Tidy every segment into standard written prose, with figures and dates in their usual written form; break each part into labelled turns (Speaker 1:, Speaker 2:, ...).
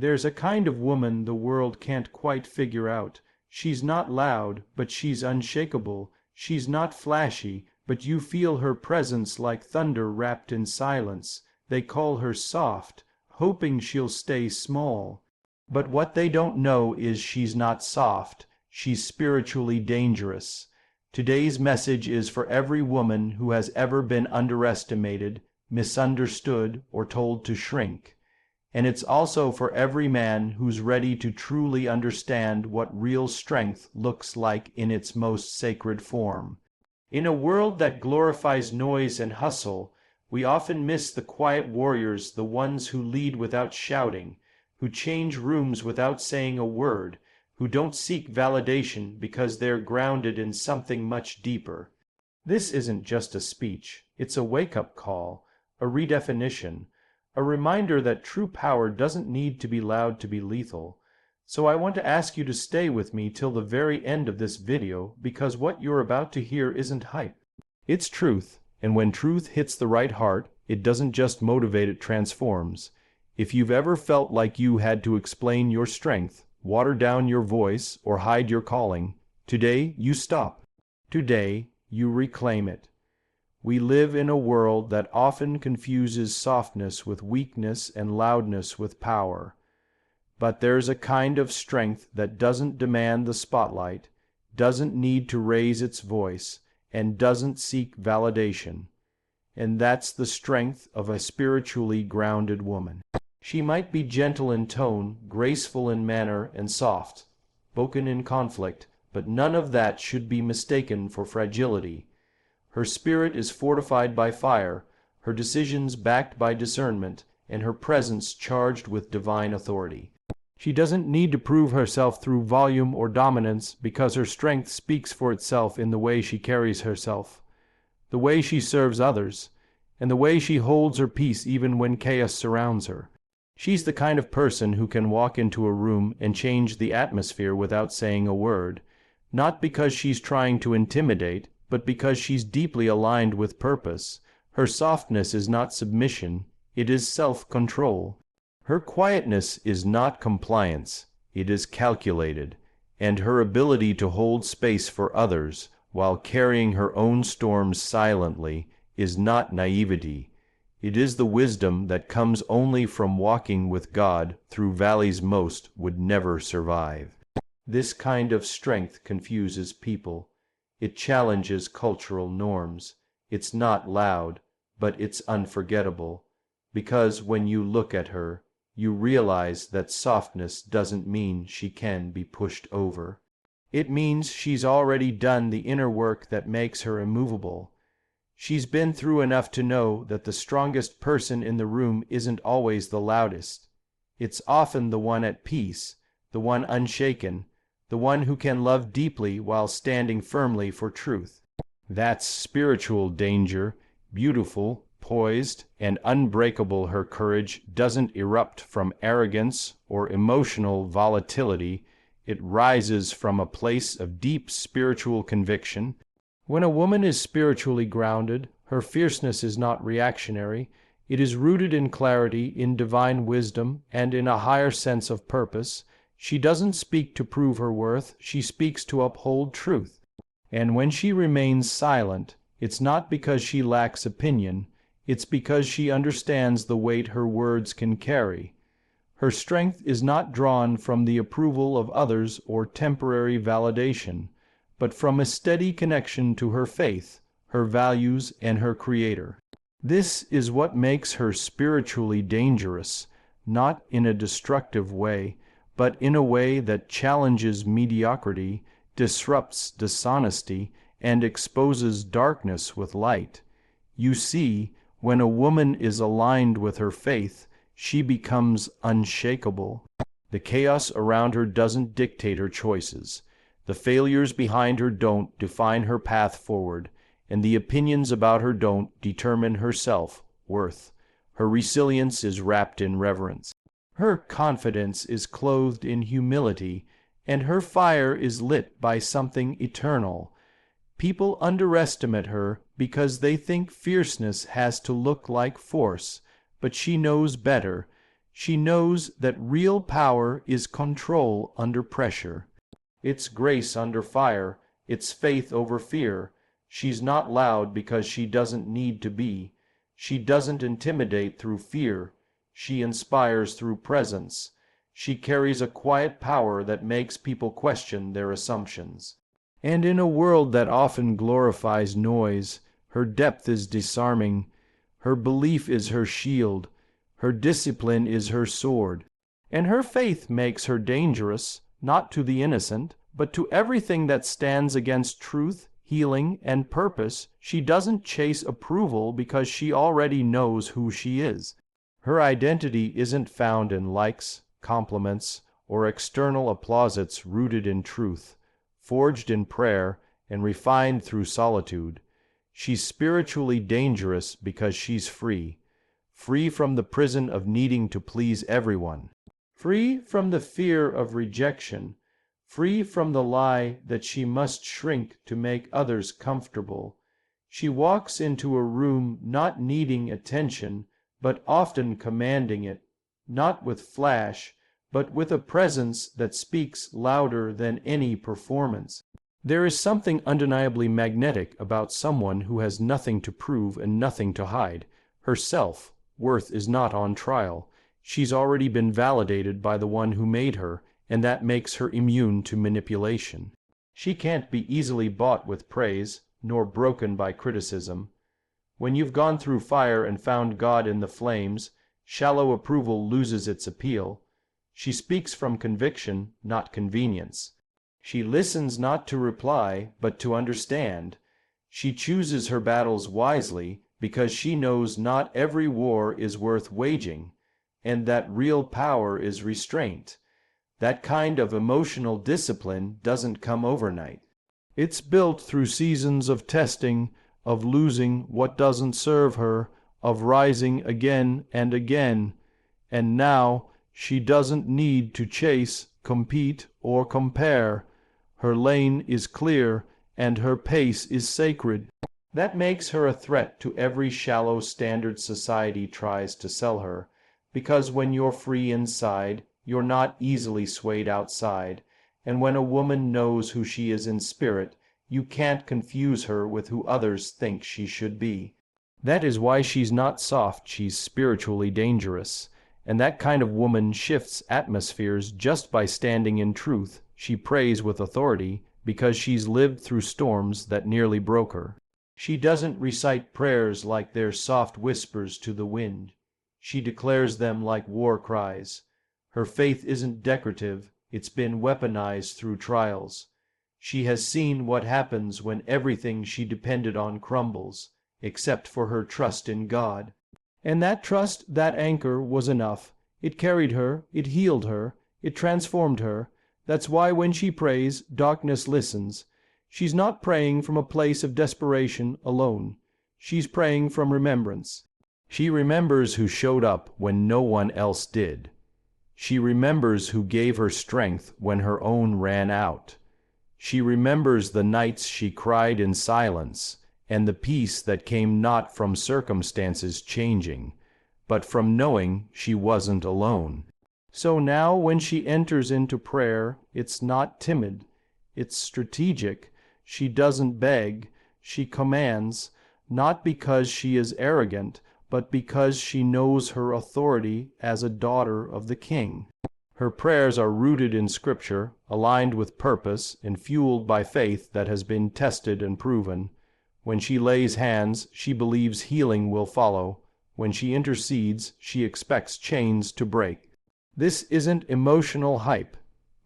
Speaker 1: There's a kind of woman the world can't quite figure out. She's not loud, but she's unshakable. She's not flashy, but you feel her presence like thunder wrapped in silence. They call her soft, hoping she'll stay small. But what they don't know is she's not soft. She's spiritually dangerous. Today's message is for every woman who has ever been underestimated, misunderstood, or told to shrink. And it's also for every man who's ready to truly understand what real strength looks like in its most sacred form. In a world that glorifies noise and hustle, we often miss the quiet warriors, the ones who lead without shouting, who change rooms without saying a word, who don't seek validation because they're grounded in something much deeper. This isn't just a speech, it's a wake-up call, a redefinition, a reminder that true power doesn't need to be loud to be lethal. So I want to ask you to stay with me till the very end of this video, because what you're about to hear isn't hype. It's truth, and when truth hits the right heart, it doesn't just motivate, it transforms. If you've ever felt like you had to explain your strength, water down your voice, or hide your calling, today you stop. Today you reclaim it. We live in a world that often confuses softness with weakness and loudness with power. But there's a kind of strength that doesn't demand the spotlight, doesn't need to raise its voice, and doesn't seek validation. And that's the strength of a spiritually grounded woman. She might be gentle in tone, graceful in manner, and soft, spoken in conflict, but none of that should be mistaken for fragility. Her spirit is fortified by fire, her decisions backed by discernment, and her presence charged with divine authority. She doesn't need to prove herself through volume or dominance, because her strength speaks for itself in the way she carries herself, the way she serves others, and the way she holds her peace even when chaos surrounds her. She's the kind of person who can walk into a room and change the atmosphere without saying a word, not because she's trying to intimidate, but because she's deeply aligned with purpose. Her softness is not submission, it is self-control. Her quietness is not compliance, it is calculated, and her ability to hold space for others while carrying her own storms silently is not naivety. It is the wisdom that comes only from walking with God through valleys most would never survive. This kind of strength confuses people. It challenges cultural norms. It's not loud, but it's unforgettable, because when you look at her, you realize that softness doesn't mean she can be pushed over. It means she's already done the inner work that makes her immovable. She's been through enough to know that the strongest person in the room isn't always the loudest. It's often the one at peace, the one unshaken, the one who can love deeply while standing firmly for truth. That's spiritual danger, beautiful, poised, and unbreakable. Her courage doesn't erupt from arrogance or emotional volatility. It rises from a place of deep spiritual conviction. When a woman is spiritually grounded, her fierceness is not reactionary. It is rooted in clarity, in divine wisdom, and in a higher sense of purpose. She doesn't speak to prove her worth, she speaks to uphold truth. And when she remains silent, it's not because she lacks opinion, it's because she understands the weight her words can carry. Her strength is not drawn from the approval of others or temporary validation, but from a steady connection to her faith, her values, and her Creator. This is what makes her spiritually dangerous, not in a destructive way, but in a way that challenges mediocrity, disrupts dishonesty, and exposes darkness with light. You see, when a woman is aligned with her faith, she becomes unshakable. The chaos around her doesn't dictate her choices. The failures behind her don't define her path forward, and the opinions about her don't determine her self-worth. Her resilience is wrapped in reverence. Her confidence is clothed in humility, and her fire is lit by something eternal. People underestimate her because they think fierceness has to look like force, but she knows better. She knows that real power is control under pressure. It's grace under fire, it's faith over fear. She's not loud because she doesn't need to be. She doesn't intimidate through fear. She inspires through presence. She carries a quiet power that makes people question their assumptions. And in a world that often glorifies noise, her depth is disarming. Her belief is her shield. Her discipline is her sword. And her faith makes her dangerous, not to the innocent, but to everything that stands against truth, healing, and purpose. She doesn't chase approval because she already knows who she is. Her identity isn't found in likes, compliments, or external applauses rooted in truth, forged in prayer, and refined through solitude. She's spiritually dangerous because she's free. Free from the prison of needing to please everyone. Free from the fear of rejection. Free from the lie that she must shrink to make others comfortable. She walks into a room not needing attention, but often commanding it, not with flash, but with a presence that speaks louder than any performance. There is something undeniably magnetic about someone who has nothing to prove and nothing to hide. Her self-worth is not on trial. She's already been validated by the one who made her, and that makes her immune to manipulation. She can't be easily bought with praise, nor broken by criticism. When you've gone through fire and found God in the flames, shallow approval loses its appeal. She speaks from conviction, not convenience. She listens not to reply, but to understand. She chooses her battles wisely because she knows not every war is worth waging, and that real power is restraint. That kind of emotional discipline doesn't come overnight. It's built through seasons of testing, of losing what doesn't serve her, of rising again and again. And now she doesn't need to chase, compete, or compare. Her lane is clear, and her pace is sacred. That makes her a threat to every shallow standard society tries to sell her, because when you're free inside, you're not easily swayed outside, and when a woman knows who she is in spirit, you can't confuse her with who others think she should be. That is why she's not soft, she's spiritually dangerous. And that kind of woman shifts atmospheres just by standing in truth. She prays with authority because she's lived through storms that nearly broke her. She doesn't recite prayers like they're soft whispers to the wind. She declares them like war cries. Her faith isn't decorative, it's been weaponized through trials. She has seen what happens when everything she depended on crumbles, except for her trust in God. And that trust, that anchor, was enough. It carried her, it healed her, it transformed her. That's why when she prays, darkness listens. She's not praying from a place of desperation alone. She's praying from remembrance. She remembers who showed up when no one else did. She remembers who gave her strength when her own ran out. She remembers the nights she cried in silence, and the peace that came not from circumstances changing, but from knowing she wasn't alone. So now when she enters into prayer, it's not timid, it's strategic. She doesn't beg, she commands, not because she is arrogant, but because she knows her authority as a daughter of the King. Her prayers are rooted in Scripture, aligned with purpose, and fueled by faith that has been tested and proven. When she lays hands, she believes healing will follow. When she intercedes, she expects chains to break. This isn't emotional hype.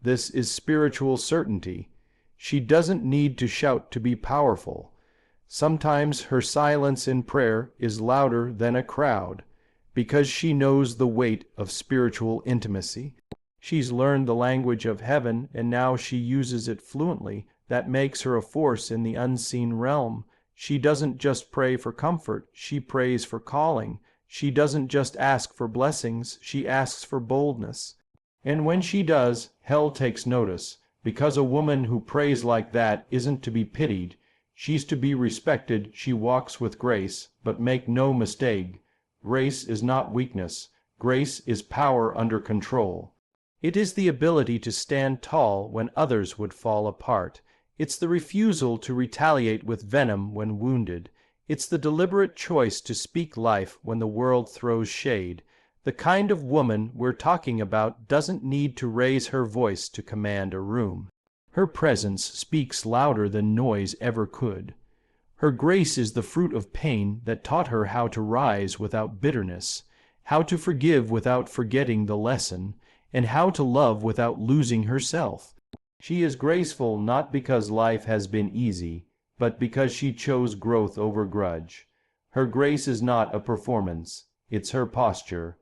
Speaker 1: This is spiritual certainty. She doesn't need to shout to be powerful. Sometimes her silence in prayer is louder than a crowd, because she knows the weight of spiritual intimacy. She's learned the language of heaven, and now she uses it fluently. That makes her a force in the unseen realm. She doesn't just pray for comfort, she prays for calling. She doesn't just ask for blessings, she asks for boldness. And when she does, hell takes notice, because a woman who prays like that isn't to be pitied. She's to be respected. She walks with grace, but make no mistake, grace is not weakness. Grace is power under control. It is the ability to stand tall when others would fall apart. It's the refusal to retaliate with venom when wounded. It's the deliberate choice to speak life when the world throws shade. The kind of woman we're talking about doesn't need to raise her voice to command a room. Her presence speaks louder than noise ever could. Her grace is the fruit of pain that taught her how to rise without bitterness, how to forgive without forgetting the lesson, and how to love without losing herself. She is graceful not because life has been easy, but because she chose growth over grudge. Her grace is not a performance, it's her posture.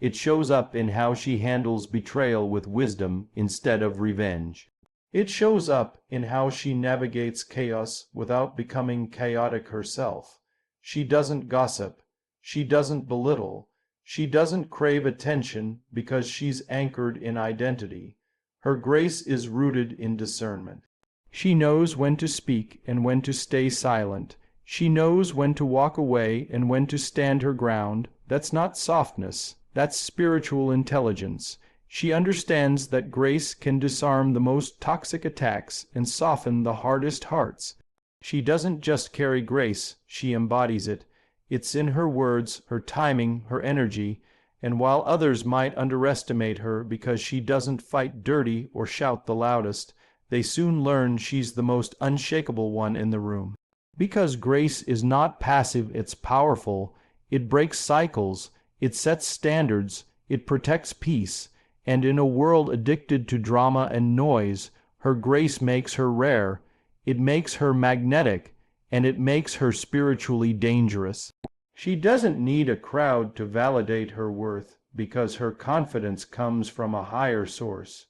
Speaker 1: It shows up in how she handles betrayal with wisdom instead of revenge. It shows up in how she navigates chaos without becoming chaotic herself. She doesn't gossip. She doesn't belittle. She doesn't crave attention because she's anchored in identity. Her grace is rooted in discernment. She knows when to speak and when to stay silent. She knows when to walk away and when to stand her ground. That's not softness. That's spiritual intelligence. She understands that grace can disarm the most toxic attacks and soften the hardest hearts. She doesn't just carry grace, she embodies it. It's in her words, her timing, her energy, and while others might underestimate her because she doesn't fight dirty or shout the loudest, they soon learn she's the most unshakable one in the room. Because grace is not passive, it's powerful. It breaks cycles. It sets standards, it protects peace, and in a world addicted to drama and noise, her grace makes her rare, it makes her magnetic, and it makes her spiritually dangerous. She doesn't need a crowd to validate her worth because her confidence comes from a higher source.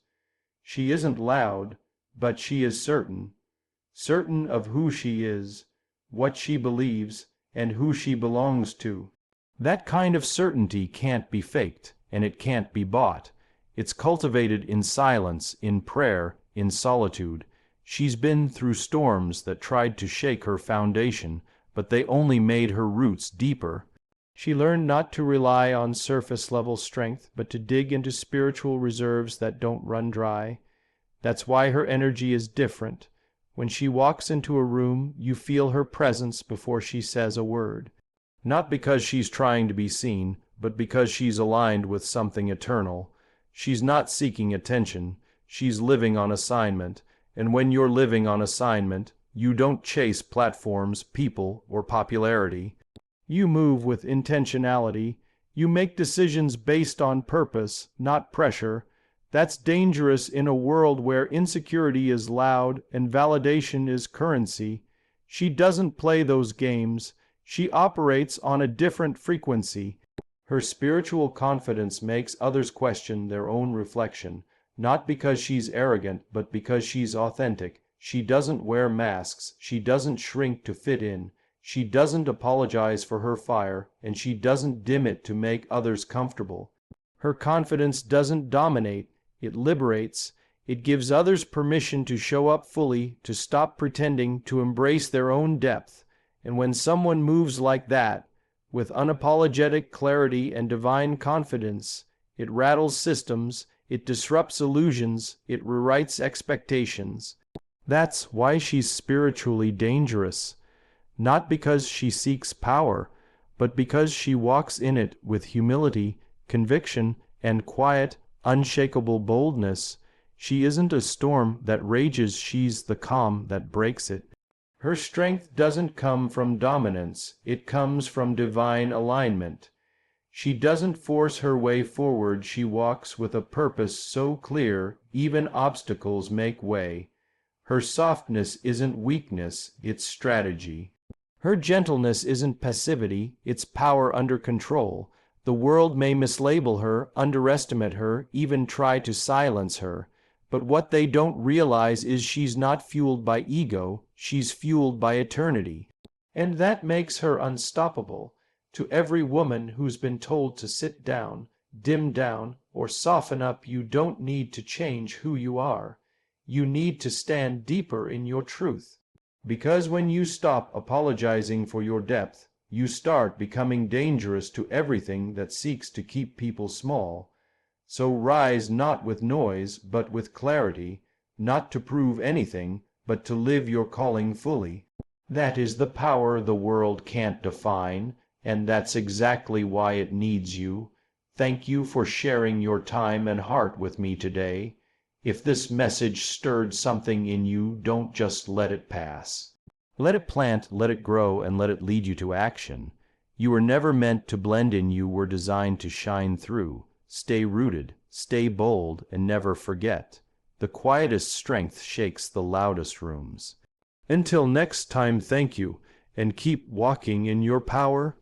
Speaker 1: She isn't loud, but she is certain, certain of who she is, what she believes, and who she belongs to. That kind of certainty can't be faked, and it can't be bought. It's cultivated in silence, in prayer, in solitude. She's been through storms that tried to shake her foundation, but they only made her roots deeper. She learned not to rely on surface-level strength, but to dig into spiritual reserves that don't run dry. That's why her energy is different. When she walks into a room, you feel her presence before she says a word. Not because she's trying to be seen, but because she's aligned with something eternal. She's not seeking attention, she's living on assignment, and when you're living on assignment, you don't chase platforms, people, or popularity. You move with intentionality, you make decisions based on purpose, not pressure. That's dangerous in a world where insecurity is loud and validation is currency. She doesn't play those games. She operates on a different frequency. Her spiritual confidence makes others question their own reflection, not because she's arrogant, but because she's authentic. She doesn't wear masks, she doesn't shrink to fit in, she doesn't apologize for her fire, and she doesn't dim it to make others comfortable. Her confidence doesn't dominate, it liberates. It gives others permission to show up fully, to stop pretending, to embrace their own depth. And when someone moves like that, with unapologetic clarity and divine confidence, it rattles systems, it disrupts illusions, it rewrites expectations. That's why she's spiritually dangerous. Not because she seeks power, but because she walks in it with humility, conviction, and quiet, unshakable boldness. She isn't a storm that rages, she's the calm that breaks it. Her strength doesn't come from dominance, it comes from divine alignment. She doesn't force her way forward, she walks with a purpose so clear, even obstacles make way. Her softness isn't weakness, it's strategy. Her gentleness isn't passivity, it's power under control. The world may mislabel her, underestimate her, even try to silence her. But what they don't realize is she's not fueled by ego, she's fueled by eternity. And that makes her unstoppable. To every woman who's been told to sit down, dim down, or soften up, you don't need to change who you are. You need to stand deeper in your truth. Because when you stop apologizing for your depth, You start becoming dangerous to everything that seeks to keep people small. So rise not with noise, but with clarity, not to prove anything, but to live your calling fully. That is the power the world can't define, and that's exactly why it needs you. Thank you for sharing your time and heart with me today. If this message stirred something in you, don't just let it pass. Let it plant, let it grow, and let it lead you to action. You were never meant to blend in, you were designed to shine through. Stay rooted, stay bold, and never forget. The quietest strength shakes the loudest rooms. Until next time, thank you, and keep walking in your power,